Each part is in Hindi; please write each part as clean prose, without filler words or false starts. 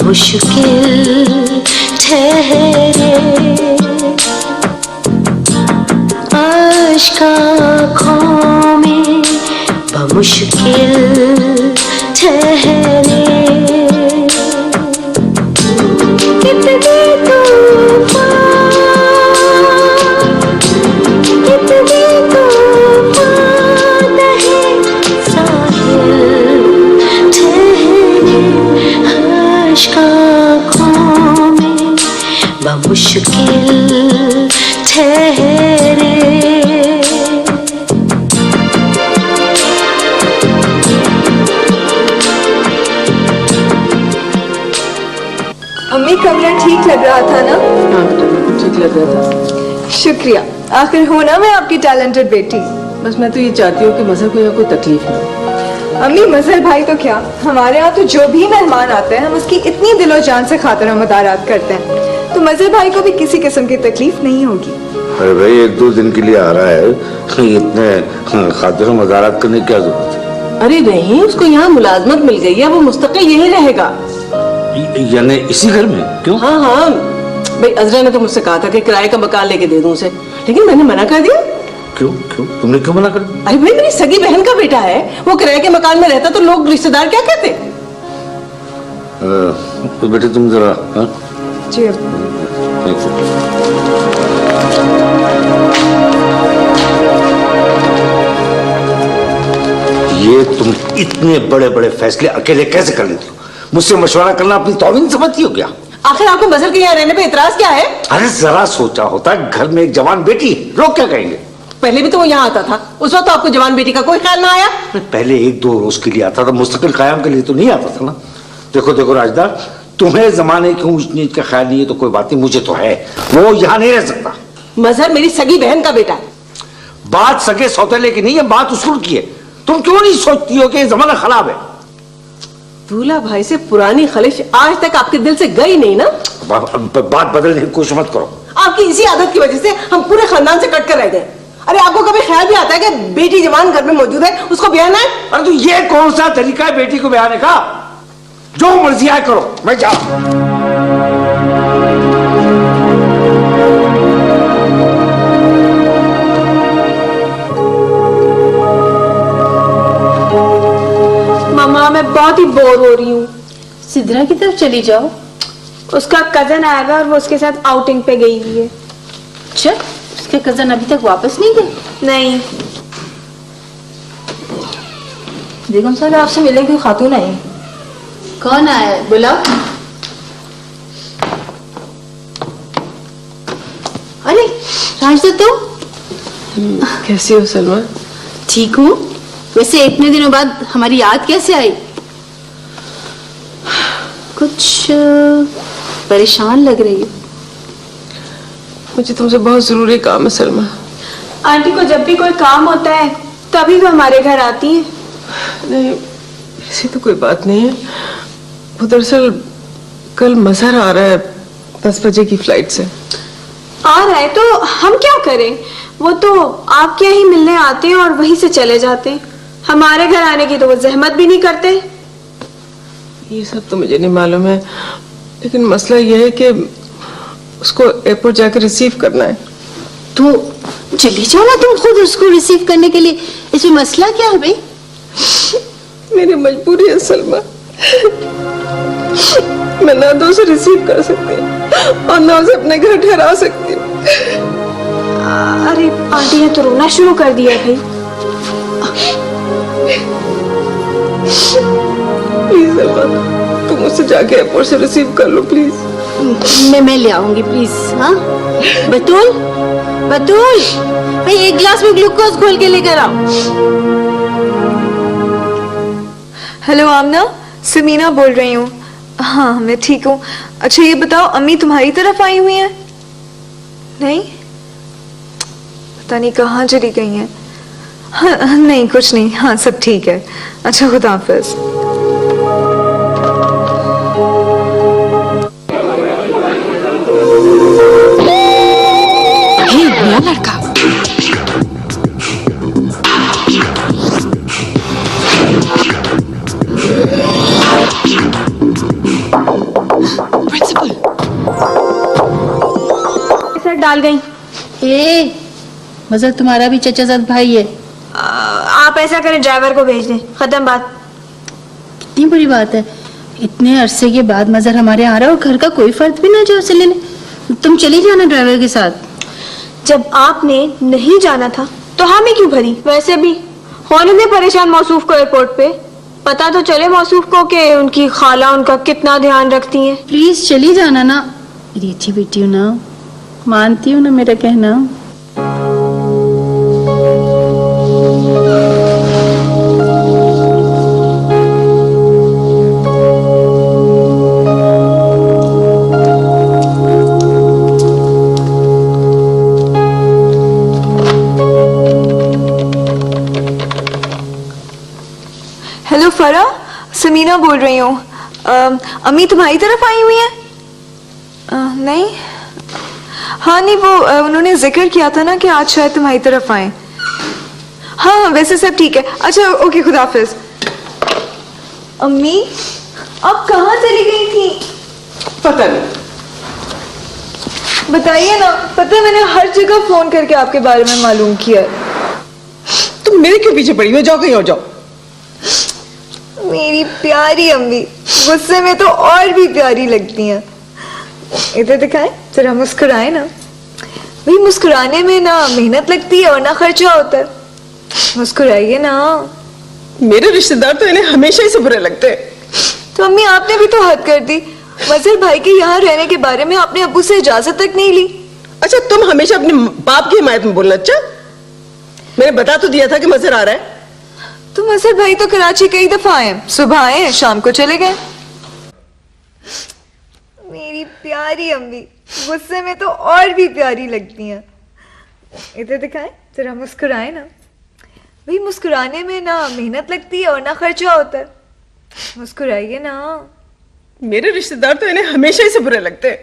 मुश्किल ठहरे, आशिक आँखों में बमुश्किल ठहरे। कितने तूफान है साहिल ठहरे, आशिक आँखों में बमुश्किल ठहरे। अम्मी कमरा ठीक लग रहा था ना? हाँ ठीक लग रहा था। शुक्रिया, आखिर हो ना मैं आपकी टैलेंटेड बेटी। बस मैं तो ये चाहती हूँ कि मजहर को यहाँ कोई तकलीफ ना हो। अम्मी मजहर भाई तो क्या, हमारे यहाँ तो जो भी मेहमान आते हैं हम उसकी इतनी दिलो जान से खातिर मदारात करते हैं, तो मजहर भाई को भी किसी किस्म की तकलीफ नहीं होगी। अरे भाई 1-2 दिन के लिए आ रहा है, इतने खातिर मदारात करने की क्या जरूरत है? अरे नहीं, उसको यहाँ मुलाजमत मिल गई है, वो मुस्तकिल यही रहेगा। यानी इसी घर में? क्यों? हाँ हाँ भाई, अजरा ने तो मुझसे कहा था कि किराए का मकान लेके दे दूं उसे, लेकिन मैंने मना कर दिया। क्यों क्यों तुमने क्यों मना कर दिया? अरे भाई मेरी सगी बहन का बेटा है, वो किराए के मकान में रहता तो लोग रिश्तेदार क्या कहते? तो बेटे तुम जरा जी ये तुम इतने बड़े बड़े फैसले अकेले कैसे कर लेती हो? मुझसे मशवरा करना अपनी तौहीन समझती हो क्या? आखिर आपको मजहर के यहाँ रहने पे इतराज क्या है? अरे जरा सोचा होता, घर में एक जवान बेटी, लोग क्या कहेंगे? पहले भी तो वो यहाँ आता था, उस वक्त तो आपको जवान बेटी का कोई ख्याल ना आया? पहले 1-2 रोज के लिए आता था, मुस्तकिल कायम के लिए तो नहीं आता था ना। देखो देखो राजदा, तुम्हें जमाने की ऊंच नीच का ख्याल नहीं है तो कोई बात नहीं, मुझे तो है। वो यहाँ नहीं रह सकता। मजहर मेरी सगी बहन का बेटा है। बात सगे सौतेले की नहीं है, बात उसूल की है। तुम क्यों नहीं सोचती हो कि जमाना खराब है? दूल्हा भाई से पुरानी खलिश आज तक आपके दिल से गई नहीं ना? बात बदलने की कोशिश मत करो। आपकी इसी आदत की वजह से हम पूरे खानदान से कट कर रह गए। अरे आपको कभी ख्याल भी आता है कि बेटी जवान घर में मौजूद है, उसको ब्याह है? अरे तो ये कौन सा तरीका है बेटी को ब्याहने का? जो मर्जी आए करो, मैं जा। मामा मैं बहुत ही बोर हो रही हूँ। सिद्रा की तरफ चली जाओ। उसका कजन आएगा और वो उसके साथ आउटिंग पे गई हुई है। अच्छा, उसके कजन अभी तक वापस नहीं गए? नहीं। बेगम साहब आपसे मिलने कोई खातून आई? कौन आया है? बुलाओ। अरे राजदा तुम कैसी हो सलमा? ठीक हूँ। वैसे इतने दिनों बाद हमारी याद कैसे आई? कुछ परेशान लग रही हो। मुझे तुमसे बहुत जरूरी काम है सलमा। आंटी को जब भी कोई काम होता है तभी वो हमारे घर आती है। नहीं ऐसी तो कोई बात नहीं है। वो दरअसल कल मजहर आ रहा है 10 बजे की फ्लाइट से। आ रहा है तो हम क्या करें? वो तो आपके यहाँ ही मिलने आते हैं और वहीं से चले जाते हैं। हमारे घर आने की तो वो जहमत भी नहीं करते। ये सब तो मुझे नहीं मालूम है, लेकिन मसला ये है कि उसको एयरपोर्ट जाकर रिसीव करना है। तो चली जाओ ना तुम खुद उसको रिसीव करने के लिए। इसमें मसला क्या है भाई? मेरी मजबूरी है सलमा। मैं ना तो उसे रिसीव कर सकती और ना उसे अपने घर ठहरा सकती। अरे आंटी ने तो रोना शुरू कर दिया भाई। प्लीज सलमा, तुम मुझसे जाके एयरपोर्ट से रिसीव कर लो प्लीज। मैं ले आऊंगी प्लीज। हाँ बतूल, बतूल भाई एक गिलास में ग्लूकोज घोल के लेकर आओ। हेलो आमना, समीना बोल रही हूँ। हाँ मैं ठीक हूँ। अच्छा ये बताओ अम्मी तुम्हारी तरफ आई हुई हैं? नहीं, पता नहीं कहाँ चली गई हैं। हाँ नहीं कुछ नहीं, हाँ सब ठीक है। अच्छा खुदा हाफिज। नया लड़का। सेट डाल गई। ए मजहर तुम्हारा भी चचा साथ भाई है। आप ऐसा करें, ड्राइवर को भेज दें, खत्म बात। कितनी बड़ी बात है, इतने अरसे के बाद मजहर हमारे यहाँ आ रहा है और घर का कोई फर्द भी ना जाए उसे लेने। तुम चली जाना ड्राइवर के साथ। जब आपने नहीं जाना था तो हामी क्यों भरी? वैसे भी होने दे परेशान मौसूफ को एयरपोर्ट पे, पता तो चले मौसूफ को कि उनकी खाला उनका कितना ध्यान रखती है। प्लीज चली जाना ना, मेरी अच्छी बेटी हो ना, मानती हूँ ना मेरा कहना। हेलो फरा, समीना बोल रही हूँ। अम्मी तुम्हारी तरफ आई हुई है? नहीं, हाँ नहीं, वो उन्होंने जिक्र किया था ना कि आज शायद तुम्हारी तरफ आए। हाँ वैसे सब ठीक है। अच्छा ओके, खुदा हाफिज। अम्मी आप कहाँ चली गई थी? पता नहीं। बताइए ना, पता है मैंने हर जगह फोन करके आपके बारे में मालूम किया है। तुम मेरे क्यों पीछे पड़ी हो? जाओ कहीं और जाओ। मेरी प्यारी अम्मी, गुस्से में तो और भी प्यारी लगती हैं। इधर दिखाएं, जरा मुस्कुराए ना। भाई मुस्कुराने में ना मेहनत लगती है और ना खर्चा होता है। मुस्कुराइए ना। मेरे रिश्तेदार तो इन्हें हमेशा ही से बुरे लगते हैं। तो अम्मी आपने भी तो हद कर दी। मजहर भाई के यहाँ रहने के बारे में आपने अब्बू से इजाजत तक नहीं ली। अच्छा तुम हमेशा अपने बाप की हिमायत में बोलना। अच्छा मैंने बता तो दिया था कि मजहर आ रहा है। तो मजहर भाई तो कराची कई दफा आए, सुबह आए शाम को चले गए। मेरी प्यारी अम्मी, गुस्से में तो और भी प्यारी लगती हैं। इधर दिखाएं, जरा मुस्कुराए ना। भाई मुस्कुराने में ना मेहनत लगती है और ना खर्चा होता है। मुस्कुराइए ना। मेरे रिश्तेदार तो इन्हें हमेशा ही से बुरे लगते हैं।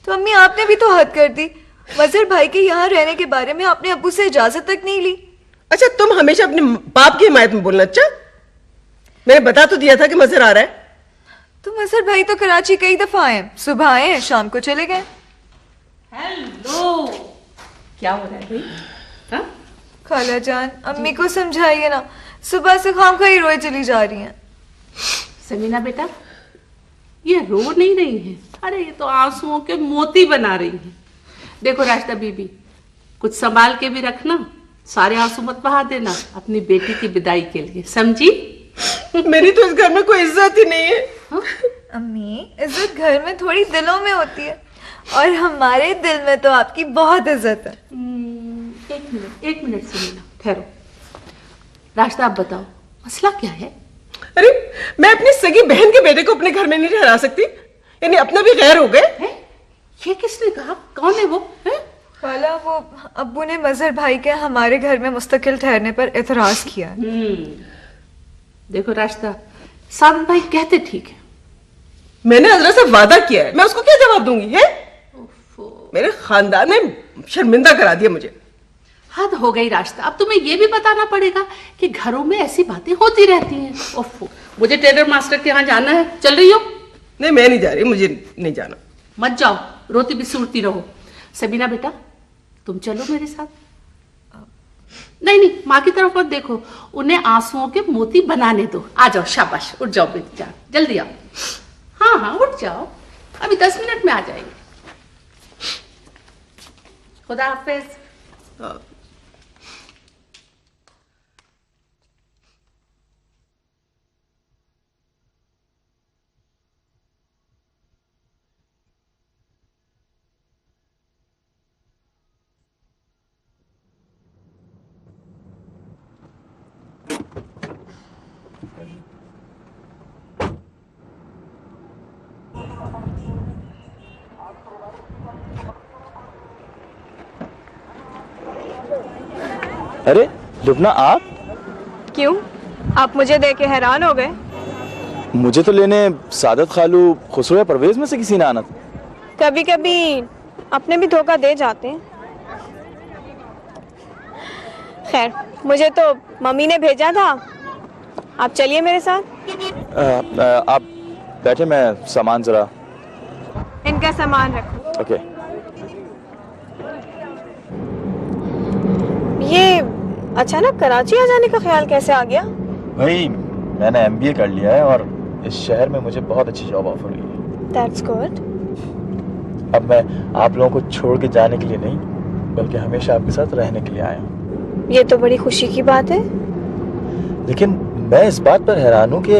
तो अम्मी आपने भी तो हद कर दी। मजहर भाई के यहाँ रहने के बारे में आपने अब्बू से इजाजत तक नहीं ली। अच्छा तुम हमेशा अपने बाप की हिमायत में बोलना। अच्छा मैंने बता तो दिया था कि मजहर आ रहा है। तो मजहर भाई तो कराची कई दफा आए, सुबह आए शाम को चले गए। हेलो, क्या हो रहा है भाई? हाँ? खाला जान, अम्मी को समझाइए ना, सुबह से खामखा ही रोए चली जा रही हैं। समीना बेटा, ये रो नहीं रही है, अरे ये तो आंसुओं के मोती बना रही है। देखो राशिदा बीबी, कुछ संभाल के भी रखना, सारे आंसू मत बहा देना अपनी बेटी की विदाई के लिए, समझी? मेरी तो इस घर में कोई इज्जत ही नहीं है। हाँ? अम्मी, इज्जत घर में थोड़ी दिलों में होती है, और हमारे दिल में तो आपकी बहुत इज्जत है। एक मिनट समीना, ठहरो। राशिदा आप बताओ, मसला क्या है? अरे मैं अपनी सगी बहन के बेटे को अपने घर में नहीं ठहरा सकती, यानी अपना भी गैर हो गए। ये किसने कहा? कौन है वो? है? खाला, वो अब्बू ने मजहर भाई के हमारे घर में मुस्तकिल ठहरने पर एतराज किया है। देखो राशिदा, साबित भाई कहते ठीक है। मैंने हजरत से वादा किया है, मैं उसको क्या जवाब दूंगी? है मेरे खानदान ने शर्मिंदा करा दिया मुझे। हद हो गई राशिदा, अब तुम्हें यह भी बताना पड़ेगा कि घरों में ऐसी बातें होती रहती हैं। ओफो, मुझे टेलर मास्टर के यहाँ जाना है, चल रही हो? नहीं मैं नहीं जा रही, मुझे नहीं जाना। मत जाओ, रोती बिसूरती रहो। सबीना बेटा, तुम चलो मेरे साथ। नहीं नहीं, माँ की तरफ मत देखो, उन्हें आंसुओं के मोती बनाने दो। आ जाओ, शाबाश, उठ जाओ बेटी, जाओ जल्दी आओ। हाँ हाँ उठ जाओ, अभी 10 मिनट में आ जाएंगे। खुदा हाफिज। अरे रुबना, आप? क्यों, आप मुझे देख के हैरान हो गए? मुझे तो लेने सादत खालू, खुसरो या परवेज में से किसी ने आना था। कभी कभी अपने भी धोखा दे जाते हैं। खैर, मुझे तो मम्मी ने भेजा था, आप चलिए मेरे साथ। आप बैठे, मैं सामान जरा। इनका सामान रखो। ओके। ये अचानक कराची आ जाने का ख्याल कैसे आ गया? भाई मैंने एमबीए कर लिया है और इस शहर में मुझे बहुत अच्छी जॉब ऑफर हुई है। That's good. अब मैं आप लोगों को छोड़ के जाने के लिए नहीं, बल्कि हमेशा आपके साथ रहने के लिए आया हूँ। ये तो बड़ी खुशी की बात है। लेकिन मैं इस बात पर हैरान हूँ कि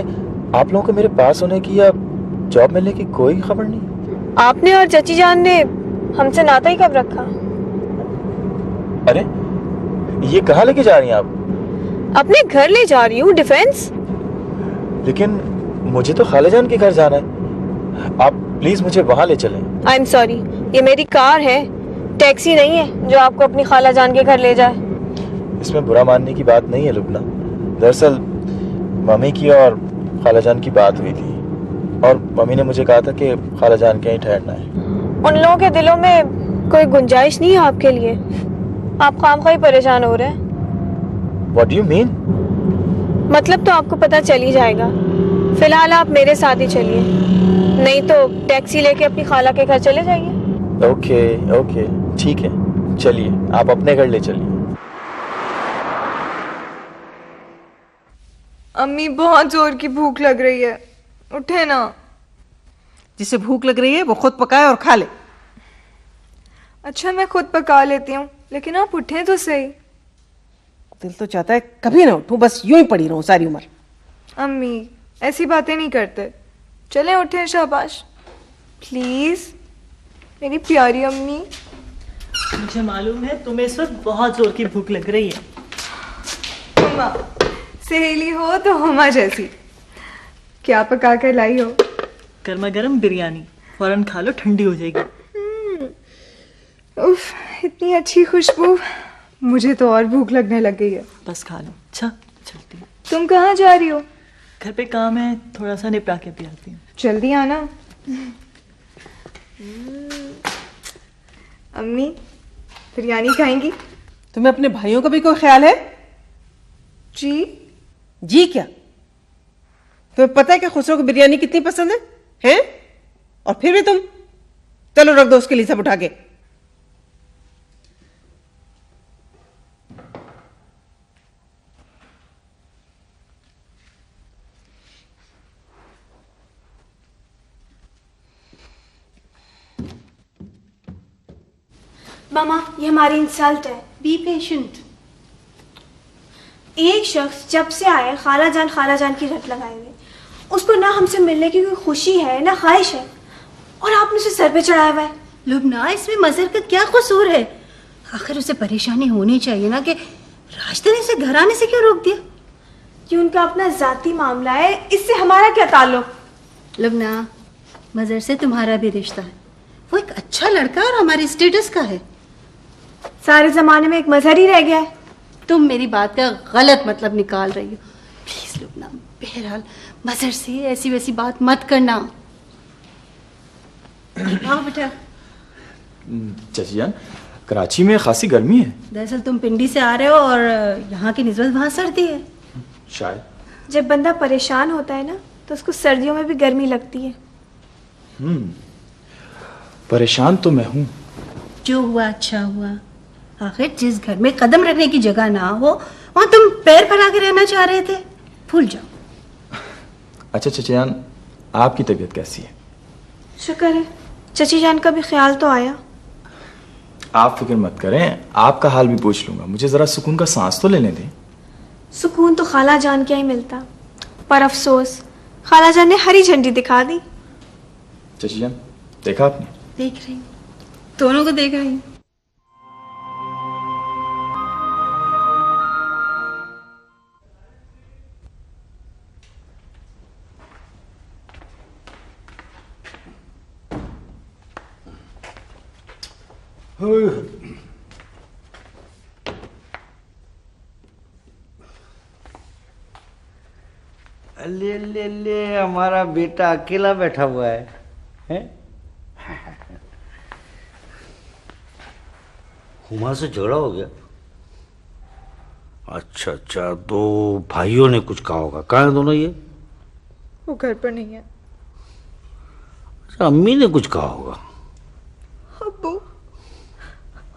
आप लोगों को मेरे पास होने की या जॉब मिलने की कोई खबर नहीं। आपने और चची जान ने हमसे नाता ही कब रखा? अरे ये कहाँ लेके जा रही हैं आप? अपने घर ले जा रही हूँ, डिफेंस। लेकिन मुझे तो खालाजान के घर जाना है, आप प्लीज मुझे वहां ले चलें। आई एम सॉरी, ये मेरी कार है, टैक्सी नहीं है जो आपको अपनी खालाजान के घर ले जाए। इसमें बुरा मानने की बात नहीं है लुबना। दरअसल मम्मी की और खालाजान की बात हुई थी और मम्मी ने मुझे कहा था कि खालाजान के यहीं ठहरना है। उन लोगों के दिलों में कोई गुंजाइश नहीं है आपके लिए। आप खामखा ही परेशान हो रहे हैं। What do you mean? मतलब तो आपको पता चल ही जाएगा। फिलहाल आप मेरे साथ ही चलिए, नहीं तो टैक्सी लेके अपनी खाला के घर चले जाइए। ओके ओके ठीक है, चलिए आप अपने घर ले चलिए। अम्मी बहुत जोर की भूख लग रही है, उठे ना। जिसे भूख लग रही है वो खुद पकाए और खा ले। अच्छा मैं खुद पका लेती हूँ, लेकिन आप उठे तो सही। दिल तो चाहता है कभी ना उठूं, बस यूं ही पड़ी रहूं सारी उम्र। अम्मी ऐसी बातें नहीं करते, चलें उठें शाबाश प्लीज मेरी प्यारी अम्मी। मुझे मालूम है तुम्हें इस वक्त बहुत जोर की भूख लग रही है। हुमा सहेली हो तो हुमा जैसी। क्या पका कर लाई हो? गर्मा गर्म बिरयानी, फौरन खा लो, ठंडी हो जाएगी। उफ, इतनी अच्छी खुशबू, मुझे तो और भूख लगने लग गई है। बस खा लो। अच्छा चलती हूँ। तुम कहाँ जा रही हो? घर पे काम है, थोड़ा सा निपटा के भी आती हूँ। जल्दी आना। अम्मी बिरयानी खाएंगी? तुम्हें अपने भाइयों का भी कोई ख्याल है? जी। जी क्या? तुम्हें पता है कि खुसरो को बिरयानी कितनी पसंद है? हैं? और फिर भी तुम, चलो रख दो उसके लिए सब उठा के। मामा ये हमारी इंसल्ट है। Be patient. एक शख्स जब से आए खाला जान की रट लगाए हुए, उसको ना हमसे मिलने की कोई खुशी है ना ख्वाहिश है, और आपने उसे सर पे चढ़ाया हुआ है। लुबना इसमें मजहर का क्या कसूर है? आखिर उसे परेशानी होनी चाहिए ना कि रास्ते ने इसे घर आने से क्यों रोक दिया? ये उनका अपना जाती मामला है, इससे हमारा क्या ताल्लुक? लुबना मजहर से तुम्हारा भी रिश्ता है, वो एक अच्छा लड़का और हमारे स्टेटस का है। सारे जमाने में एक मजहर ही रह गया है। तुम मेरी बात का गलत मतलब निकाल रही हो। प्लीज लुबना, बहरहाल मजहर से ऐसी वैसी बात मत करना। हाँ बेटा। चाची जान, कराची में खासी गर्मी है। दरअसल तुम पिंडी से आ रहे हो और यहाँ की निस्बत वहाँ सर्दी है। शायद। जब बंदा परेशान होता है ना तो उसको सर्दियों में भी गर्मी लगती है। परेशान तो मैं हूँ। जो हुआ अच्छा हुआ। आखिर जिस घर में कदम रखने की जगह ना हो वहाँ तुम पैर फैला के रहना चाह रहे थे, भूल जाओ। अच्छा चाची जान, आपकी तबीयत कैसी है? शुक्र है, चची जान का भी ख्याल तो आया। आप फिक्र मत करें, आपका हाल भी पूछ लूंगा। मुझे जरा सुकून का सांस तो लेने दें। सुकून तो खाला जान क्या ही मिलता, पर अफसोस खाला जान ने हरी झंडी दिखा दी। चाची जान देखा आपने? देख रही हूँ, दोनों को देख रही हूँ। ले ले ले, हमारा बेटा अकेला बैठा हुआ है, हैं? हुमा से झगड़ा हो गया? अच्छा अच्छा, दो भाइयों ने कुछ कहा होगा। कहाँ हैं दोनों ये? वो घर पर नहीं है। अच्छा, अम्मी ने कुछ कहा होगा। अब्बू,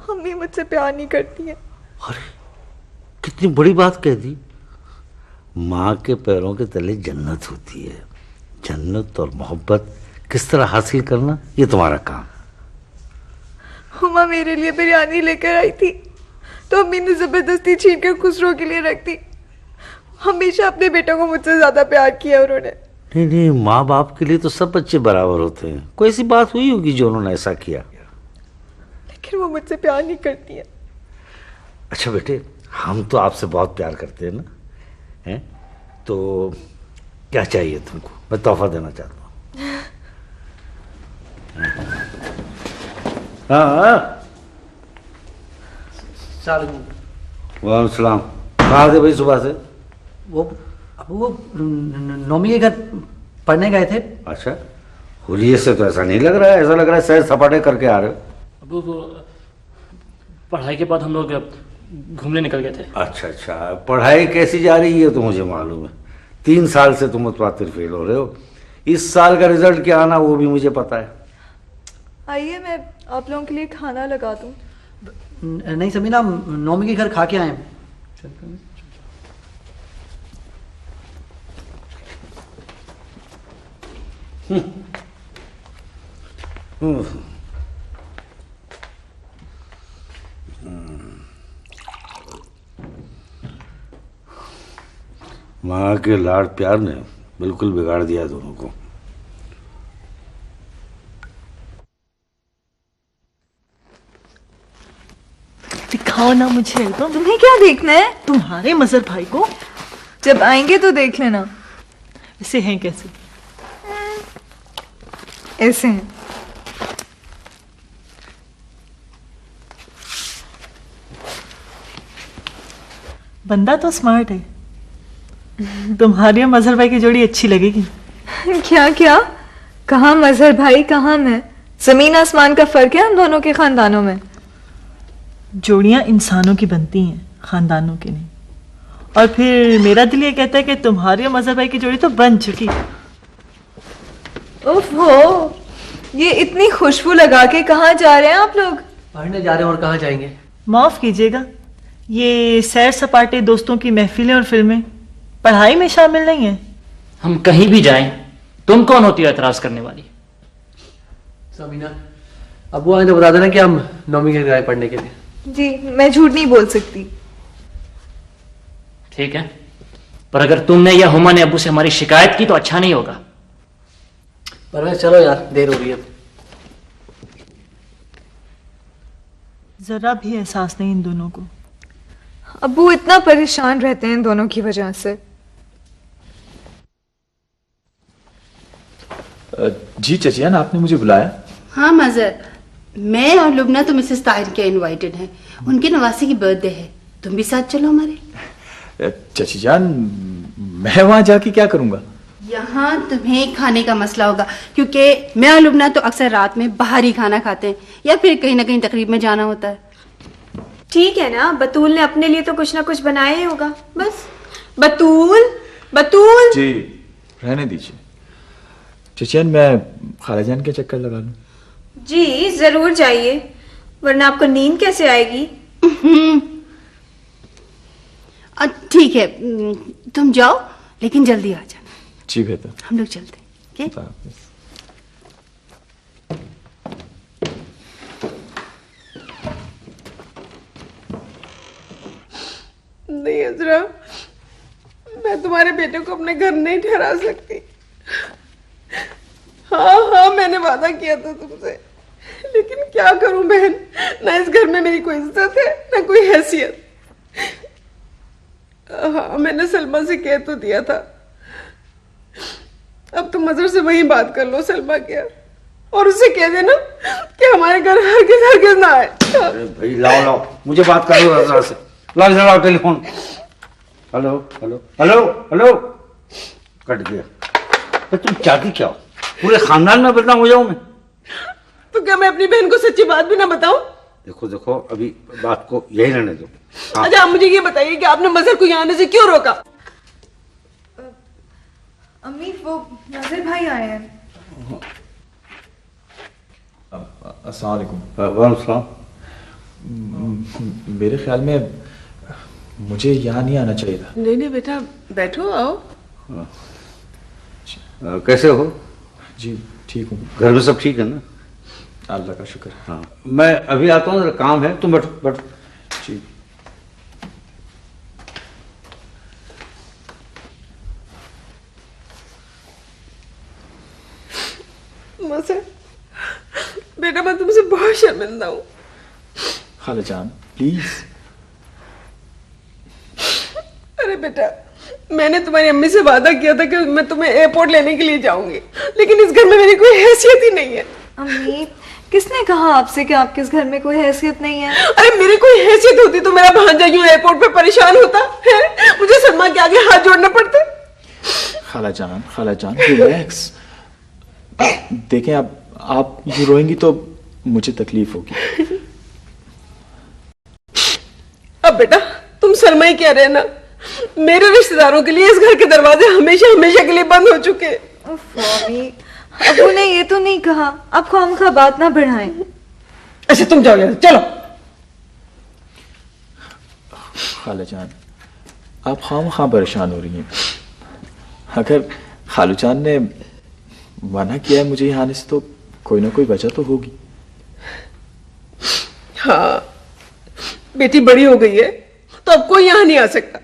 अम्मी मुझसे प्यार नहीं करती है। अरे कितनी बड़ी बात कह दी। माँ के पैरों के तले जन्नत होती है। जन्नत और मोहब्बत किस तरह हासिल करना, ये तुम्हारा काम। हुमा मेरे लिए बिरयानी लेकर आई थी तो अम्मी ने जबरदस्ती छीन कर खुसरो के लिए रख दी। हमेशा अपने बेटों को मुझसे ज्यादा प्यार किया उन्होंने। नहीं नहीं, माँ बाप के लिए तो सब बच्चे बराबर होते हैं। कोई ऐसी बात हुई होगी जो उन्होंने ऐसा किया। लेकिन वो मुझसे प्यार नहीं करती है। अच्छा बेटे, हम तो आपसे बहुत प्यार करते हैं ना, हैं? तो क्या चाहिए तुमको? मैं तोहफा देना चाहता हूँ। हाँ। वालेकुम सलाम। कहाँ थे भाई सुबह से? वो नौमी के घर पढ़ने गए थे। अच्छा, हुलिये से तो ऐसा नहीं लग रहा है। ऐसा लग रहा है सैर सपाटे करके आ रहे हो। अब पढ़ाई के बाद हम लोग घूमने निकल गए थे। अच्छा अच्छा, पढ़ाई कैसी जा रही है तो मुझे मालूम है। 3 साल से तुम मुतवातिर फेल हो रहे हो। इस साल का रिजल्ट क्या आना वो भी मुझे पता है। आइए मैं आप लोगों के लिए खाना लगा दूं। नहीं समीना, नौमी के घर खा के आए। माँ के लाड प्यार ने बिल्कुल बिगाड़ दिया दोनों को। दिखाओ ना मुझे एल्बम। तुम्हें क्या देखना है? तुम्हारे मजहर भाई को। जब आएंगे तो देख लेना। ऐसे हैं कैसे? ऐसे हैं। बंदा तो स्मार्ट है। तुम्हारी मजहर भाई की जोड़ी अच्छी लगेगी। क्या क्या? कहाँ मजहर भाई, कहाँ मैं? जमीन आसमान का फर्क है हम दोनों के खानदानों में। जोड़ियां इंसानों की बनती हैं, खानदानों की नहीं। और फिर मेरा दिल ये कहता है कि तुम्हारी और मजहर भाई की जोड़ी तो बन चुकी। उफ हो, ये इतनी खुशबू लगा के कहाँ जा रहे हैं आप लोग? पढ़ने जा रहे हैं। और कहाँ जाएंगे? माफ कीजिएगा, ये सैर सपाटे, दोस्तों की महफिलें और फिल्में पढ़ाई में शामिल नहीं है। हम कहीं भी जाएं, तुम कौन होती हो एतराज करने वाली? समीना, अब वो आए तो बता देना कि हम नौमी के घर गए पढ़ने के लिए। जी, मैं झूठ नहीं बोल सकती। ठीक है, पर अगर तुमने या हुमा ने अब्बू से हमारी शिकायत की तो अच्छा नहीं होगा। पर चलो यार, देर हो रही है। जरा भी एहसास नहीं इन दोनों को। अब्बू इतना परेशान रहते हैं इन दोनों की वजह से। जी चचिया, आपने मुझे बुलाया? हाँ मजर, मैं और लुबना तो मिसेस ताहिर के इनवाइटेड हैं। उनके नवासी की बर्थडे है, तुम भी साथ चलो हमारे। चची जान, मैं वहां जाके क्या करूंगा? यहाँ तुम्हें खाने का मसला होगा, क्योंकि मैं और लुबना तो अक्सर रात में बाहर ही खाना खाते हैं या फिर कहीं ना कहीं तकरीब में जाना होता है। ठीक है ना, बतूल ने अपने लिए तो कुछ ना कुछ बनाया ही होगा। बस बतूल बतूल। जी रहने दीजिए चचिया, मैं खालाजान के चक्कर लगा लूं। जी जरूर जाइए, वरना आपको नींद कैसे आएगी? ठीक है, तुम जाओ लेकिन जल्दी आ जाना। जी बेहतर, हम लोग चलते हैं। नहीं अजरा, मैं तुम्हारे बेटे को अपने घर नहीं ठहरा सकती। हाँ, मैंने वादा किया था तुमसे, लेकिन क्या करूं बहन, ना इस घर में मेरी कोई इज्जत है ना कोई हैसियत। हाँ, मैंने सलमा से कह तो दिया था। अब तुम मजर से वही बात कर लो सलमा के, और उससे कह देना कि हमारे घर हरगिज ना आए। अरे भाई लाओ, मुझे बात कर लो रज़ा से। लाओ telephone. Hello hello hello hello, cut गया। तो तुम चाहती क्या हो? पूरे खानदान में बदनाम हो जाऊं मैं? तो क्या मैं अपनी बहन को सच्ची बात भी ना बताऊं? देखो अभी बात को यही रहने दो। हाँ। अच्छा, आप मुझे ये बताइए कि आपने मजहर को यहाँ आने से क्यों रोका? अम्मी, वो नजर भाई आए हैं। अस्सलाम वालेकुम। वालेकुम सलाम। मेरे ख्याल में मुझे यहाँ नहीं आना चाहिए था। नहीं नहीं बेटा, बैठो, आओ। कैसे हो? जी ठीक हूँ। घर में सब ठीक है ना? अल्लाह का शुक्र। हाँ, मैं अभी आता हूँ, काम है, तुम बैठो बैठो। जी। मसर, बेटा मैं तुमसे बहुत शर्मिंदा हूँ। खालाजान प्लीज। अरे बेटा, मैंने तुम्हारी अम्मी से वादा किया था कि मैं तुम्हें एयरपोर्ट लेने के लिए जाऊंगी, लेकिन इस घर में मेरी कोई हैसियत ही नहीं है। अम्मी, किसने कहा आपसे कि आपके इस घर में कोई हैसियत नहीं है? अरे मेरी कोई हैसियत होती तो मेरा भांजा यूं एयरपोर्ट पे परेशान होता है? मुझे सलमा के आगे हाथ जोड़ना पड़ते। खालाजान रिलैक्स। देखें, अब आप ये रोएंगी तो मुझे तकलीफ होगी। अब बेटा तुम सलमा ही कह रहे ना, मेरे रिश्तेदारों के लिए इस घर के दरवाजे हमेशा हमेशा के लिए बंद हो चुके। अब उन्हें ये तो नहीं कहा, आप खामखा बात ना बढ़ाएं। अच्छा तुम जाओ यार, चलो। खालाजान, आप खामखा परेशान हो रही हैं। अगर खालूजान ने मना किया है मुझे यहाँ आने से तो कोई ना कोई वजह तो होगी। हाँ, बेटी बड़ी हो गई है तो अब कोई यहाँ नहीं आ सकता।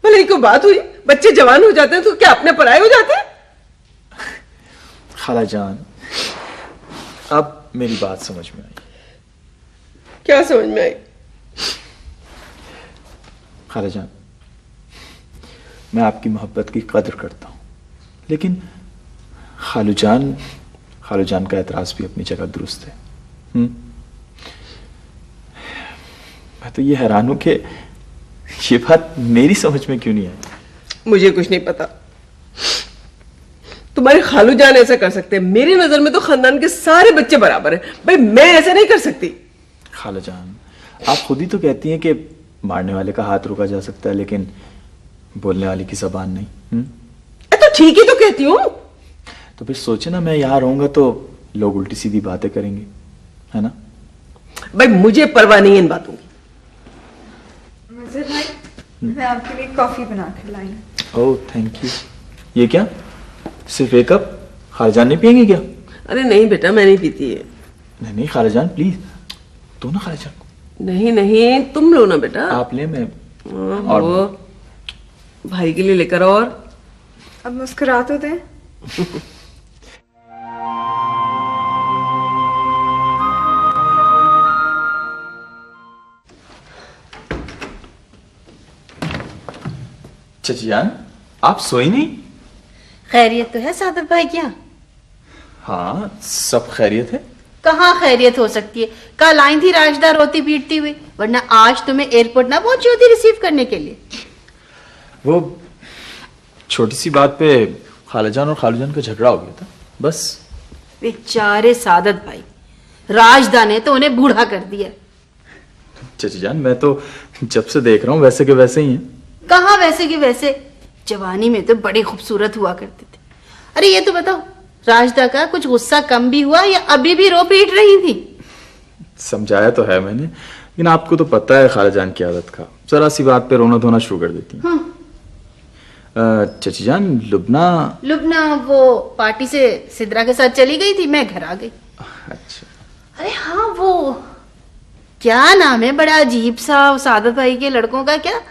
भले ही कोई बात हुई, बच्चे जवान हो जाते हैं तो क्या अपने पराये हो जाते हैं? खालाजान, अब मेरी बात समझ में आई। क्या समझ में आई? खालाजान, मैं आपकी मोहब्बत की कदर करता हूँ, लेकिन खालूजान का एतराज भी अपनी जगह दुरुस्त है। मैं तो ये हैरान हूं कि ये बात मेरी समझ में क्यों नहीं आई। मुझे कुछ नहीं पता। तुम्हारे खालूजान ऐसा कर सकते हैं, मेरी नजर में तो खानदान के सारे बच्चे बराबर हैं। भाई मैं ऐसा नहीं कर सकती। खालाजान, आप खुद ही तो कहती हैं कि मारने वाले का हाथ रोका जा सकता है लेकिन बोलने वाले की जबान नहीं। तो ठीक ही तो कहती हूँ। तो फिर सोचे ना, मैं यहाँ रहूंगा तो लोग उल्टी सीधी बातें करेंगे, है ना? भाई मुझे परवाह नहीं है इन बातों की। मज़र भाई, मैं आपके लिए कॉफी बना कर लाई हूं। Oh thank you. ये क्या, सिर्फ एक कप? खालाजान नहीं पियेंगे क्या? अरे नहीं बेटा, मैं नहीं पीती है। नहीं खालाजान प्लीज, दो ना खालाजान। नहीं नहीं, तुम लो ना बेटा। आप ले, मैं और वो भाई के लिए लेकर। और अब मुस्कुरा तो दें। चाची जान, आप सोई नहीं? खैरियत तो है सादत भाई क्या? हाँ, सब खैरियत है। कहाँ खैरियत हो सकती है? कल आई थी राजदा रोती पीटती हुई, वरना आज तुम्हें एयरपोर्ट ना पहुंची होती रिसीव करने के लिए। वो छोटी सी बात पे खालाजान और खालूजान का झगड़ा हो गया था, बस। बेचारे सादत भाई, राजदा ने तो उन्हें बूढ़ा कर दिया। चाची जान, मैं तो जब से देख रहा हूँ वैसे के वैसे ही हैं। कहाँ वैसे के वैसे, जवानी में तो बड़े खूबसूरत हुआ करते थे। अरे ये तो बताओ, राजदा का कुछ गुस्सा कम भी हुआ या अभी भी रो पीट रही थी? समझाया तो है मैंने, लेकिन आपको तो पता है खालाजान की आदत का, जरा सी बात पे रोना धोना शुरू कर देती हैं। चाची जान, लुबना वो पार्टी से सिद्रा के साथ चली गई थी, मैं घर आ गई। अच्छा। अरे हाँ, वो क्या नाम है बड़ा अजीब सा सादत भाई के लड़कों का? क्या,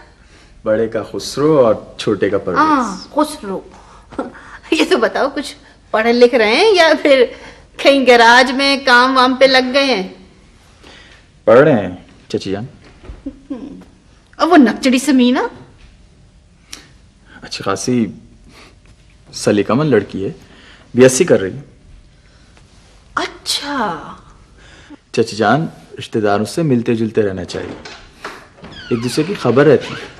बड़े का खुसरो और छोटे का परवेज। हाँ, खुसरो। ये तो बताओ, कुछ पढ़ लिख रहे हैं या फिर कहीं गैराज में काम वाम पे लग गए हैं? पढ़ रहे हैं चाची जान। और वो नकचड़ी समीना, अच्छी खासी सलीकामंद लड़की है, BSc कर रही है। अच्छा। चाची जान, रिश्तेदारों से मिलते जुलते रहना चाहिए, एक दूसरे की खबर रहती है।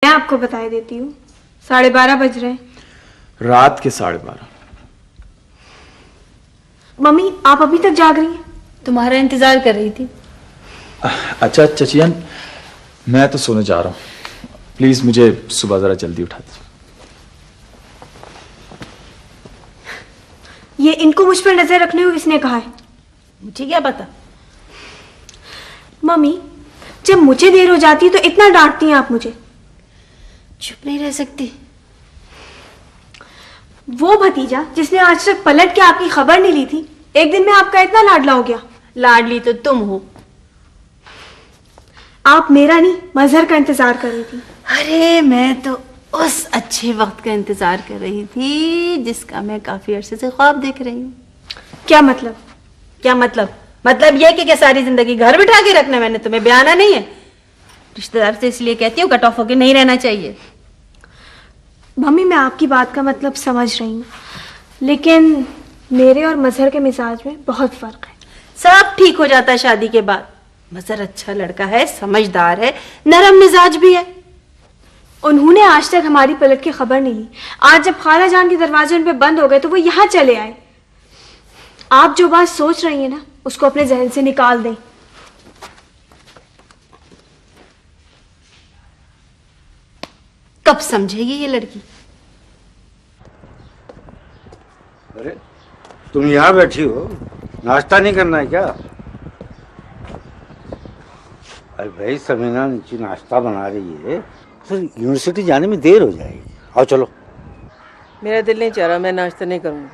मैं आपको बता देती हूँ, 12:30 बज रहे हैं। रात के 12:30। मम्मी आप अभी तक जाग रही हैं? तुम्हारा इंतजार कर रही थी। अच्छा चाची जान, मैं तो सोने जा रहा हूँ, प्लीज मुझे सुबह जरा जल्दी उठा दीजिए। ये इनको मुझ पर नजर रखने को किसने कहा है? मुझे क्या पता। मम्मी, जब मुझे देर हो जाती है तो इतना डांटती हैं आप मुझे। चुप नहीं रह सकती। वो भतीजा जिसने आज तक पलट के आपकी खबर नहीं ली थी, एक दिन में आपका इतना लाडला हो गया। लाडली तो तुम हो। आप मेरा नहीं, मजहर का इंतजार कर रही थी। अरे मैं तो उस अच्छे वक्त का इंतजार कर रही थी जिसका मैं काफी अरसे से ख्वाब देख रही हूँ। क्या मतलब? क्या मतलब? मतलब यह कि सारी जिंदगी घर बिठा के रखना, मैंने तुम्हें ब्याना नहीं है। रिश्तेदार से इसलिए कहती हूँ कट ऑफ होके नहीं रहना चाहिए। मम्मी, मैं आपकी बात का मतलब समझ रही हूँ, लेकिन मेरे और मजहर के मिजाज में बहुत फर्क है। सब ठीक हो जाता है शादी के बाद। मजहर अच्छा लड़का है, समझदार है, नरम मिजाज भी है। उन्होंने आज तक हमारी पलट की खबर नहीं ली। आज जब खाला जान के दरवाजे उन पे बंद हो गए तो वो यहाँ चले आए। आप जो बात सोच रही हैं ना, उसको अपने जहन से निकाल दें। कब समझेगी ये लड़की? अरे तुम यहाँ बैठी हो, नाश्ता नहीं करना है क्या? अरे भाई समीना नीचे नाश्ता बना रही है, फिर यूनिवर्सिटी जाने में देर हो जाएगी। आओ चलो। मेरा दिल नहीं चाह रहा, मैं नाश्ता नहीं करूंगा।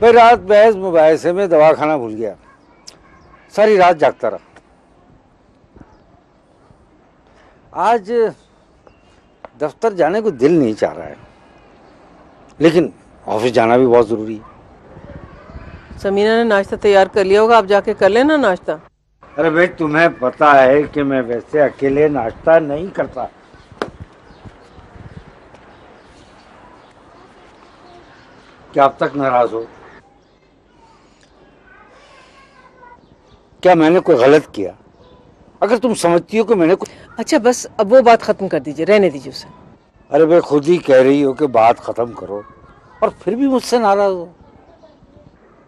भाई रात बहस मुबाहिसे में दवा खाना भूल गया, सारी रात जागता रहा। आज दफ्तर जाने को दिल नहीं चाह रहा है, लेकिन ऑफिस जाना भी बहुत जरूरी है। समीना ने नाश्ता तैयार कर लिया होगा, आप जाके कर लेना नाश्ता। अरे भाई तुम्हें पता है कि मैं वैसे अकेले नाश्ता नहीं करता। क्या अब तक नाराज हो? क्या मैंने कोई गलत किया? अगर तुम समझती हो कि मैंने कुछ... अच्छा बस अब वो बात खत्म कर दीजिए, रहने दीजिए उसे। अरे भाई खुद ही कह रही हो कि बात खत्म करो और फिर भी मुझसे नाराज हो।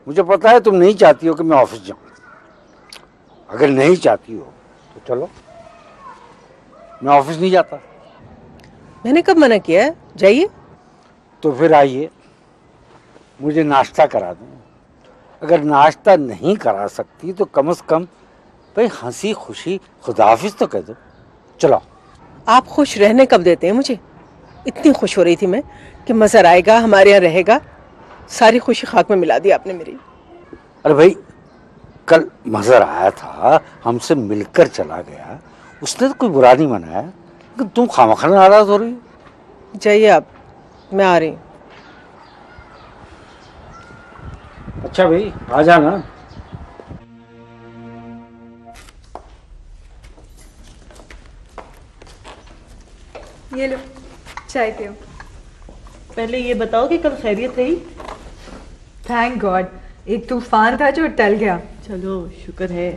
मुझे पता है तुम नहीं चाहती हो कि मैं ऑफिस जाऊं। अगर नहीं चाहती हो तो चलो, मैं ऑफिस नहीं जाता। मैंने कब मना किया है? जाइए। तो फिर आइए, मुझे नाश्ता करा दो। अगर नाश्ता नहीं करा सकती तो कम से कम भाई हंसी खुशी खुदाफिज तो कह दो। चलो। आप खुश रहने कब देते हैं मुझे? इतनी खुश हो रही थी मैं कि मजहर आएगा, हमारे यहाँ रहेगा। सारी खुशी खाक में मिला दी आपने मेरी। अरे भाई कल मजहर आया था, हमसे मिलकर चला गया, उसने तो कोई बुरा नहीं मनाया, लेकिन तुम खामखा नाराज हो रही हो। जाइए आप, मैं आ रही हूँ। अच्छा भाई आ जाना। ये लो चाय पियो। पहले ये बताओ कि कल खैरियत रही? थैंक गॉड, एक तूफान था जो टल गया। चलो शुक्र है।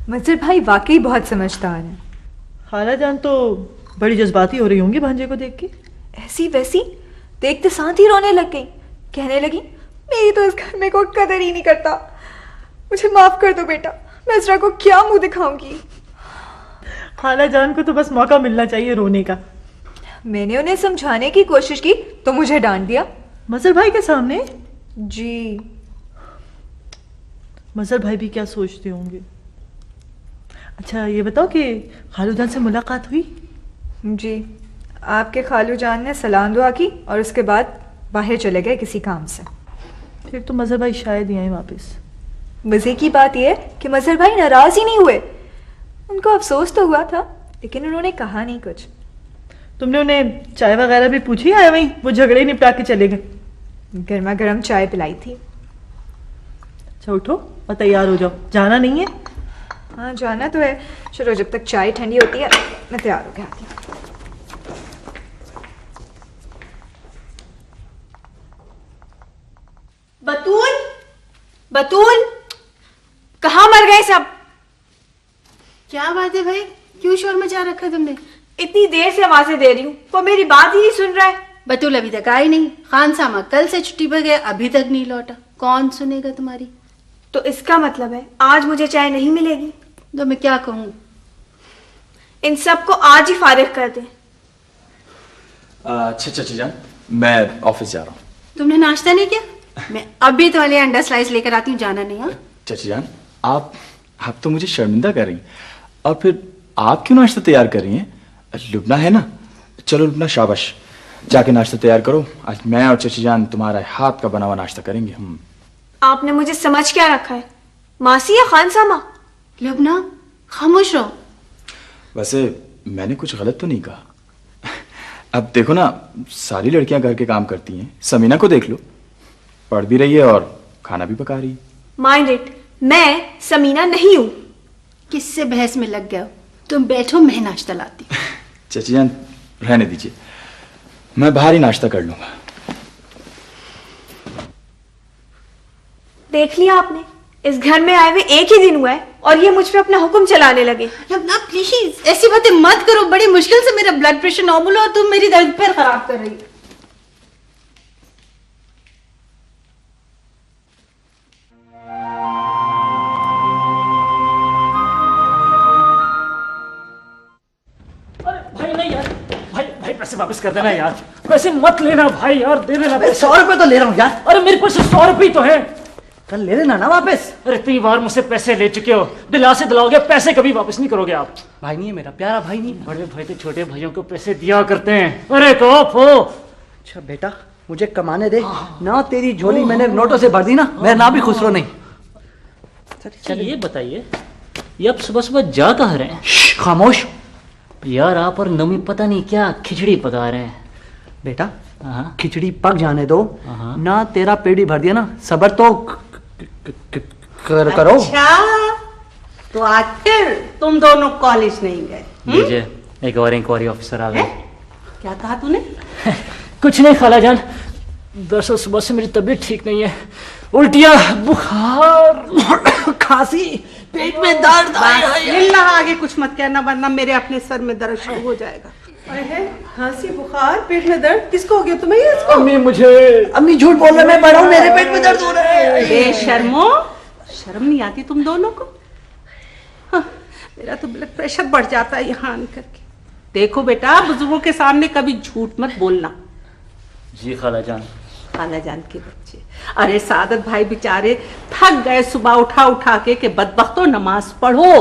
मजहर भाई वाकई बहुत समझदार है। खाला जान तो बड़ी जज्बाती हो रही होंगी भांजे को देख के। ऐसी वैसी देखते साथ ही रोने लग गई, कहने लगी मेरी तो इस घर में कोई कदर ही नहीं करता, मुझे माफ कर दो बेटा, मैं इसरा को क्या मुंह दिखाऊंगी। खाला जान को तो बस मौका मिलना चाहिए रोने का। मैंने उन्हें समझाने की कोशिश की तो मुझे डांट दिया। मजहर भाई के सामने? जी। मजहर भाई भी क्या सोचते होंगे। अच्छा ये बताओ कि खालू जान से मुलाकात हुई? जी, आपके खालू जान ने सलाम दुआ की और उसके बाद बाहर चले गए किसी काम से। फिर तो मजहर भाई शायद ही आए वापस। मजे की बात यह है कि मजहर भाई नाराज ही नहीं हुए। उनको अफसोस तो हुआ था लेकिन उन्होंने कहा नहीं कुछ। तुमने उन्हें चाय वगैरह भी पूछी या वहीं वो झगड़े निपटा के चले गए? गर्मा गर्म चाय पिलाई थी। अच्छा उठो और तैयार हो जाओ, जाना नहीं है? हाँ जाना तो है, चलो जब तक चाय ठंडी होती है मैं तैयार हो गया आती हूँ। बतूल, बतूल, कहाँ मर गए सब? क्या बात है भाई, क्यों शोर मचा रखा तुमने? इतनी देर से आवाजें दे रही हूँ, वो मेरी बात ही नहीं सुन रहा है। बतूल अभी तक आई नहीं। खान सामा कल से छुट्टी पर गया, अभी तक नहीं लौटा। कौन सुनेगा तुम्हारी? तो इसका मतलब है आज मुझे चाय नहीं मिलेगी। तो मैं क्या कहूँ? इन सबको आज ही फारिग कर दे। अच्छा चाची जान, मैं ऑफिस जा रहा हूँ। तुमने नाश्ता नहीं किया? मैं अभी तुम्हारे लिए अंडा स्लाइस लेकर आती हूँ, जाना नहीं। हाँ चाची जान, आप तो मुझे शर्मिंदा कर रही हैं। और फिर आप क्यों नाश्ता तैयार कर रही हैं? लुबना है ना, चलो लुबना शाबाश, जाके नाश्ता तैयार करो। आज मैं और चाची जान तुम्हारा हाथ का बना हुआ नाश्ता करेंगे। हम आपने मुझे समझ क्या रखा है, मासी या खान सामा? लुबना खामोश रहो। वैसे मैंने कुछ गलत तो नहीं कहा। अब देखो ना, सारी लड़कियां घर के काम करती हैं। समीना को देख लो, पढ़ भी रही है और खाना भी पका रही है। माइंड इट, मैं समीना नहीं हूं। किससे बहस में लग गया हो? तुम बैठो, मैं नाश्ता लाती हूँ। चाची जान रहने दीजिए, मैं बाहर ही नाश्ता कर लूंगा। देख लिया आपने, इस घर में आए हुए एक ही दिन हुआ है और ये मुझ पे अपना हुक्म चलाने लगे। लुबना प्लीज ऐसी बातें मत करो, बड़ी मुश्किल से मेरा ब्लड प्रेशर नॉर्मल हो और तुम मेरी दर्द पर खराब कर रही हो। भाई नहीं यार, भाई पैसे वापस कर देना यार। पैसे मत लेना भाई यार, दे देना। 100 रुपए तो ले रहा हूँ यार। अरे मेरे पास 100 रुपए तो है। कल ले लेना ना वापस। अरे इतनी बार मुझसे पैसे ले चुके हो, दिला से दिलाओगे, पैसे कभी वापस नहीं करोगे आप। भाई नहीं है मेरा प्यारा भाई नहीं। बड़े भाई तो छोटे भाइयों को पैसे दिया करते हैं। अरे कौफ हो। अच्छा बेटा मुझे कमाने दे ना, तेरी झोली मैंने नोटों से भर दी ना, मेरा नाम भी खुसरो नहीं। चलिए ये बताइए, ये आप सुबह सुबह जा कहाँ रहे हैं? खामोश यार, आप और नमी पता नहीं क्या खिचड़ी पका रहे हैं। बेटा खिचड़ी पक जाने दो ना, तेरा पेट ही भर दिया ना, सबर तो करो। अच्छा तो आखिर तुम दोनों कॉलेज नहीं गए? लीजिए, एक और इंक्वायरी ऑफिसर आ गए। क्या कहा तूने? कुछ नहीं खाला जान, दरअसल सुबह से मेरी तबीयत ठीक नहीं है, उल्टियां, बुखार, खांसी, पेट में दर्द। आगे कुछ मत कहना वरना मेरे अपने सर में दर्द शुरू हो जाएगा। खांसी, बुखार, पेट में दर्द, किसको हो गया तुम्हें? इसको? अम्मी मुझे। अम्मी झूठ बोल रहे, मैं पढ़ा हूँ, मेरे पेट में दर्द हो रहा है। बेशर्मो, शर्म नहीं आती तुम दोनों को? हाँ, मेरा तो ब्लड प्रेशर बढ़ जाता है यहाँ आने करके। देखो बेटा, बुजुर्गों के सामने कभी झूठ मत बोलना। जी खाला जान। खाला जान के बच्चे, अरे सादत भाई बेचारे थक गए सुबह उठा उठा के बदबख्तो नमाज पढ़ो,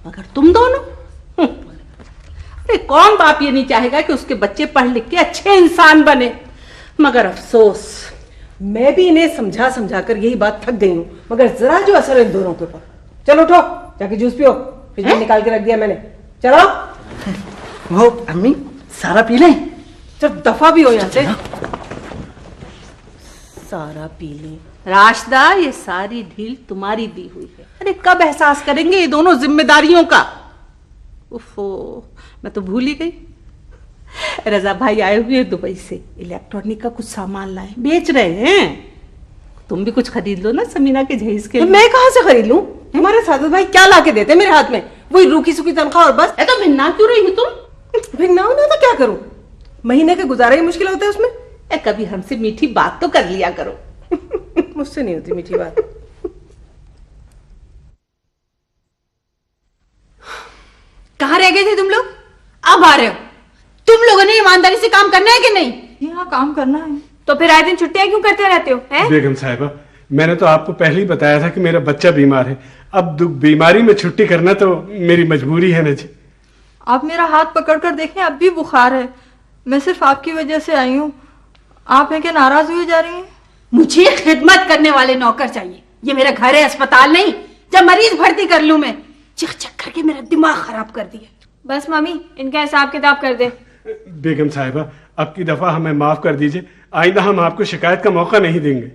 मगर तुम दोनों अरे कौन बाप ये नहीं चाहेगा कि उसके बच्चे पढ़ लिख के अच्छे इंसान बने, मगर अफसोस। मैं भी इन्हें समझा समझा कर यही बात थक गई हूँ, मगर जरा जो असर है इन दोनों के ऊपर। चलो उठो, जाके जूस पियो, फ्रिज में निकाल के रख दिया मैंने। चलो। वो अम्मी सारा पी लें? जब दफा भी हो यहाँ से। सारा पी ले। राशदा, ये सारी ढील तुम्हारी दी हुई है। अरे कब एहसास करेंगे ये दोनों जिम्मेदारियों का? उफो, मैं तो भूल ही गई। रजा भाई आए हुए दुबई से, इलेक्ट्रॉनिक का कुछ सामान लाए, बेच रहे हैं। तुम भी कुछ खरीद लो ना समीना के जहेज के लिए। मैं कहाँ से खरीद लूं? तुम्हारे सादत भाई क्या ला के देते मेरे हाथ में? वही रूखी सूखी तनख्वाह और बस। तो भिन्ना क्यों रही हो तुम? भिन्ना होना तो क्या करूं, महीने के गुजारा ही मुश्किल होता है उसमें। कभी हमसे मीठी बात तो कर लिया करो। मुझसे नहीं होती मीठी बात। कहाँ रह गए थे तुम लोग? अब आ रहे हो? तुम लोगों ने ईमानदारी से काम करना है कि नहीं? यहाँ काम करना है। तो फिर आए दिन छुट्टियां क्यों करते रहते हो? हैं? बेगम साहिबा, मैंने तो आपको पहले ही बताया था कि मेरा बच्चा बीमार है। अब बीमारी में छुट्टी करना तो मेरी मजबूरी है ना जी। आप मेरा हाथ पकड़ कर देखें, अब भी बुखार है। मैं सिर्फ आपकी वजह से आई हूँ। आप हैं क्या नाराज हुए जा रही हैं? मुझे खिदमत करने वाले नौकर चाहिए। ये मेरा घर है, अस्पताल नहीं जब मरीज भर्ती कर लूं मैं। चिक चिक करके मेरा दिमाग खराब कर दिया। बस मम्मी, इनका हिसाब किताब कर दे। बेगम साहिबा, अब की दफा हमें माफ कर दीजिए, आइंदा हम आपको शिकायत का मौका नहीं देंगे।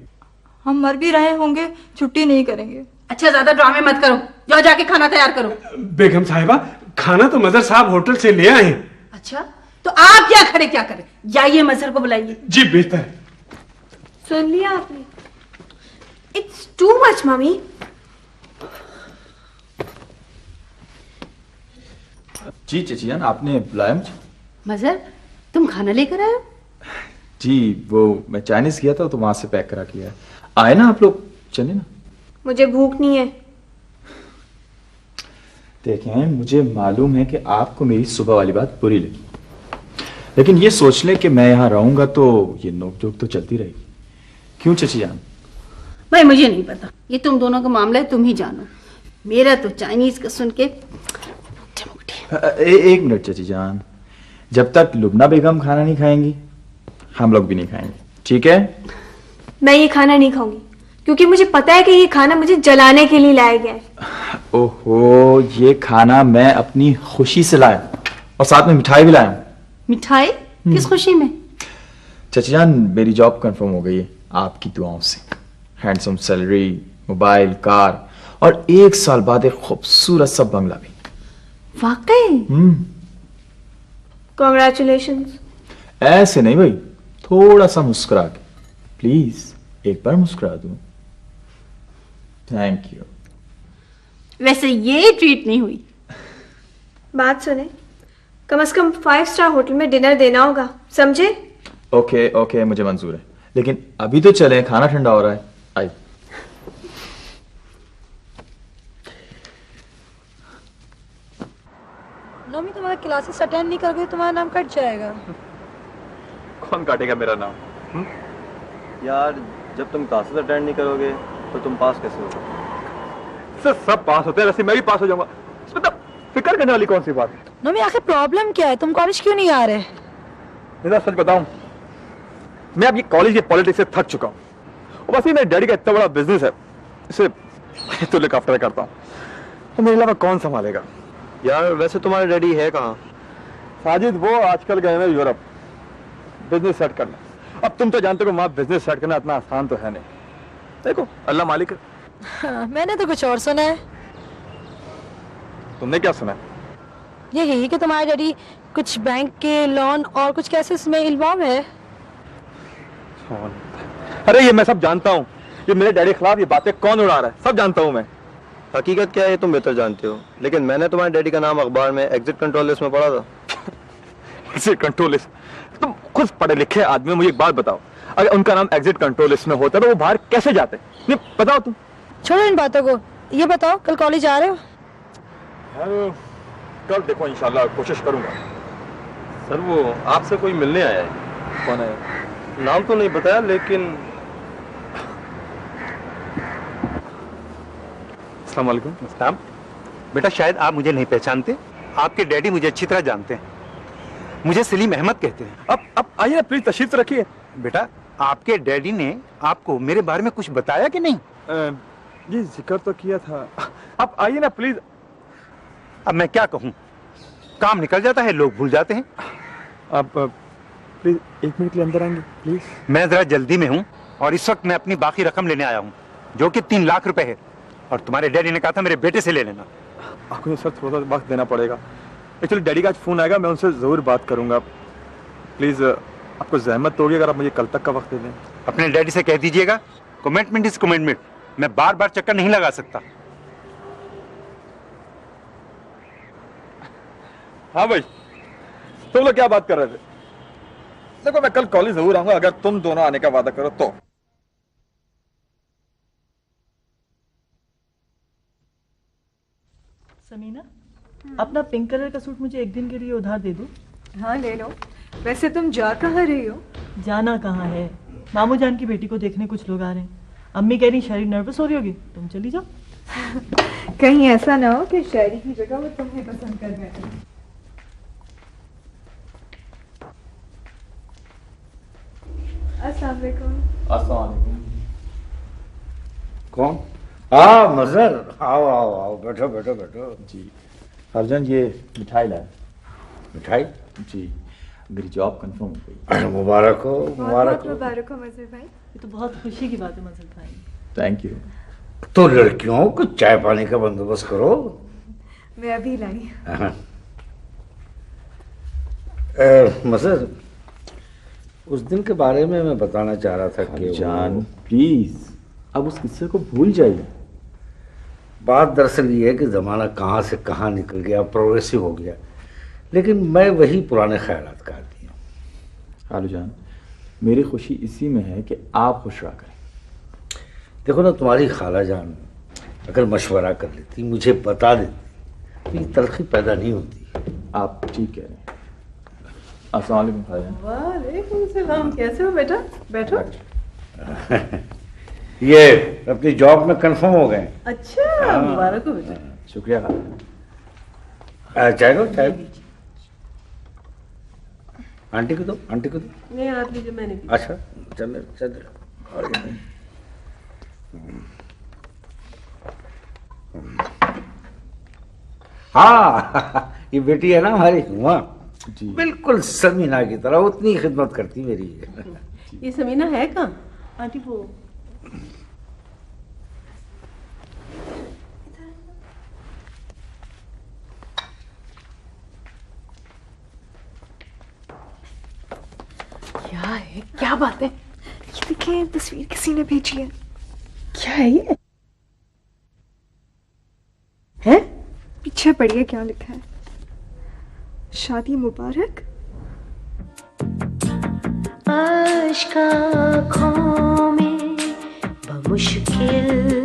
हम मर भी रहे होंगे, छुट्टी नहीं करेंगे। अच्छा, ज्यादा ड्रामे मत करो, जाओ जाके खाना तैयार करो। बेगम साहिबा, खाना तो मजहर साहब होटल से ले आए हैं। अच्छा, तो आप क्या खड़े क्या करें? जाइए मजहर को बुलाइए। जी बेहतर है। सुन लिया आपने? It's too much mummy. जी चाची जान, आपने बुलाया मुझे? मजहर, तुम खाना लेकर आए हो? जी, वो मैं चाइनीज किया था तो वहां से पैक करा के आया। आए ना आप लोग, चले ना। मुझे भूख नहीं है। देखें, मुझे मालूम है कि आपको मेरी सुबह वाली बात बुरी लगी, लेकिन ये सोच लें कि मैं यहाँ रहूंगा तो ये नोकझोंक तो चलती रहेगी। क्यों चची जान? भाई मुझे नहीं पता, ये तुम दोनों का मामला है, तुम ही जानो। मेरा तो चाइनीज का सुन के एक मिनट चची जान, जब तक लुबना बेगम खाना नहीं खाएंगी हम लोग भी नहीं खाएंगे, ठीक है? मैं ये खाना नहीं खाऊंगी क्योंकि मुझे पता है कि ये खाना मुझे जलाने के लिए लाया गया है। ओहो, ये खाना मैं अपनी खुशी से लाया और साथ में मिठाई भी लाया। मिठाई? किस खुशी में? चची जान, मेरी जॉब कंफर्म हो गई है आपकी दुआओं से। हैंडसम सैलरी, मोबाइल, कार और 1 साल बाद एक खूबसूरत सा बंगला भी। वाकई? Congratulations। ऐसे नहीं भाई, थोड़ा सा मुस्कुरा के, प्लीज एक बार मुस्कुरा दूं। Thank you. वैसे ये ट्रीट नहीं हुई। बात सुने, कम से कम 5 स्टार होटल में डिनर देना होगा, समझे? ओके ओके, मुझे मंजूर है, लेकिन अभी तो चलें, खाना ठंडा हो रहा है। आई। नोमी, तुम्हारा क्लासेस अटेंड नहीं करोगे तुम्हारा नाम कट जाएगा। कौन काटेगा मेरा नाम? यार, जब तुम क्लासेस अटेंड नहीं करोगे तो तुम पास कैसे होगे? सब पास होते हैं, वैसे मैं भी पास हो जाऊंगा। इसमें तो फिक्र करने वाली कौन सी बात है? नोमी, आखिर प्रॉब्लम क्या है? तुम कॉलेज क्यों नहीं आ रहे? मेरा सच बताऊं, मैं अब ये कॉलेज के पॉलिटिक्स से थक चुका हूं। और बस ये मेरे डैडी का इतना बड़ा बिजनेस है, इसे तो लुक आफ्टर करता हूं, तो मेरे अलावा कौन संभालेगा? यार, वैसे तुम्हारे डैडी है कहाँ? साजिद, वो आजकल गए हैं यूरोप बिजनेस सेट करना। अब तुम तो जानते हो वहां बिजनेस सेट करना इतना आसान तो है नहीं। देखो, अल्लाह मालिक है। हाँ, मैंने तो कुछ और सुना है। तुमने क्या सुना? यही कि तुम्हारे डैडी कुछ बैंक के लोन और कुछ केसेस में इन्वॉल्व है। अरे ये मैं सब जानता हूँ, ये मेरे डैडी के खिलाफ ये बातें कौन उड़ा रहा है, सब जानता हूँ मैं। हकीकत क्या है तुम बेहतर जानते हो, लेकिन मैंने तुम्हारे डैडी का नाम अखबार में एग्जिट कंट्रोल लिस्ट में पढ़ा था। Exit control list? तुम खुद पढ़े लिखे आदमी, मुझे एक बात बताओ, अगर उनका नाम एग्जिट कंट्रोल लिस्ट में होता तो वो बाहर कैसे जाते? नहीं बताओ तुम। छोड़ो इन बातों को, ये बताओ कल कॉलेज आ रहे हो? कल देखो इंशाल्लाह कोशिश करूंगा। सर, वो आपसे कोई मिलने आया है। कौन है? नाम तो नहीं बताया, लेकिन अस्सलाम वालेकुम। अस्सलाम। बेटा, शायद आप मुझे नहीं पहचानते, आपके डैडी मुझे अच्छी तरह जानते हैं। मुझे सलीम अहमद कहते हैं। अब आइए ना, प्लीज तशरीफ रखिए। बेटा, आपके डैडी ने आपको मेरे बारे में कुछ बताया कि नहीं? जी जिक्र तो किया था। अब आइए ना प्लीज। अब मैं क्या कहूँ, काम निकल जाता है, लोग भूल जाते हैं। अब प्लीज 1 मिनट के लिए अंदर आएंगे प्लीज? मैं जरा जल्दी में हूँ और इस वक्त मैं अपनी बाकी रकम लेने आया हूँ, जो कि 3 लाख रुपए है, और तुम्हारे डैडी ने कहा था मेरे बेटे से ले लेना। आपको सर थोड़ा सा वक्त देना पड़ेगा। एक्चुअली डैडी का आज फोन आएगा, मैं उनसे जरूर बात करूंगा। प्लीज आपको जहमत तो होगी अगर आप मुझे कल तक का वक्त दे दें। अपने डैडी से कह दीजिएगा, कमिटमेंट इज कमिटमेंट, मैं बार बार चक्कर नहीं लगा सकता। हाँ भाई, तुम लोग क्या बात कर रहे थे? देखो, मैं कल कॉलेज जरूर आऊंगा अगर तुम दोनों आने का वादा करो तो। समीना, अपना पिंक कलर का सूट मुझे 1 दिन के लिए उधार दे दो। हाँ ले लो। वैसे तुम जा कहाँ रही हो? जाना कहाँ है, मामू जान की बेटी को देखने कुछ लोग आ रहे हैं। अम्मी कह रही शरीर नर्वस हो रही होगी, तुम चली जाओ। कहीं ऐसा ना हो कि शायरी की जगह वो तुम्हें पसंद कर बैठे। अस्सलाम वालेकुम। अस्सलाम वालेकुम। कौन? हाँ मजर, आओ आओ आओ, बैठो बैठो बैठो। जी अर्जन, ये मिठाई लाया। मिठाई? जी, मेरी जॉब कंफर्म हो गई। मुबारक हो, मुबारक हो। मुबारक हो मजर भाई। ये तो बहुत खुशी की बात है मजर भाई। Thank you. तो लड़कियों को चाय पानी का बंदोबस्त करो। मैं अभी लाई। मजर, उस दिन के बारे में मैं बताना चाह रहा था कि जान प्लीज अब उस किस्से को भूल जाइए। बात दरअसल ये है कि ज़माना कहाँ से कहाँ निकल गया, प्रोग्रेसिव हो गया, लेकिन मैं वही पुराने ख्यालात का आदमी हूँ। आलू जान, मेरी खुशी इसी में है कि आप खुश रहा करें। देखो ना, तुम्हारी खाला जान अगर मशवरा कर लेती, मुझे बता देती, तो ये तलखी पैदा नहीं होती। आप ठीक कह रहे हैं। अस्सलाम वालेकुम खाला जान। वालेकुम सलाम, कैसे हो बेटा? बैठो। ये अपनी जॉब में कंफर्म हो गए। अच्छा, मुबारक हो बेटा। शुक्रिया। चाय लो, चाय। आंटी को दो, आंटी को दो। नहीं, आप लीजिए, मैंने पी। अच्छा, चल चल। हाँ, ये बेटी है ना हमारी हुआ, बिल्कुल समीना की तरह उतनी खिदमत करती मेरी। ये समीना है कहाँ? आंटी वो क्या है, क्या बात है? ये देखिए, तस्वीर किसी ने भेजी है। क्या है ये? है? पीछे पढ़िए क्या लिखा है। शादी मुबारक। आशिक आँखों में बमुश्किल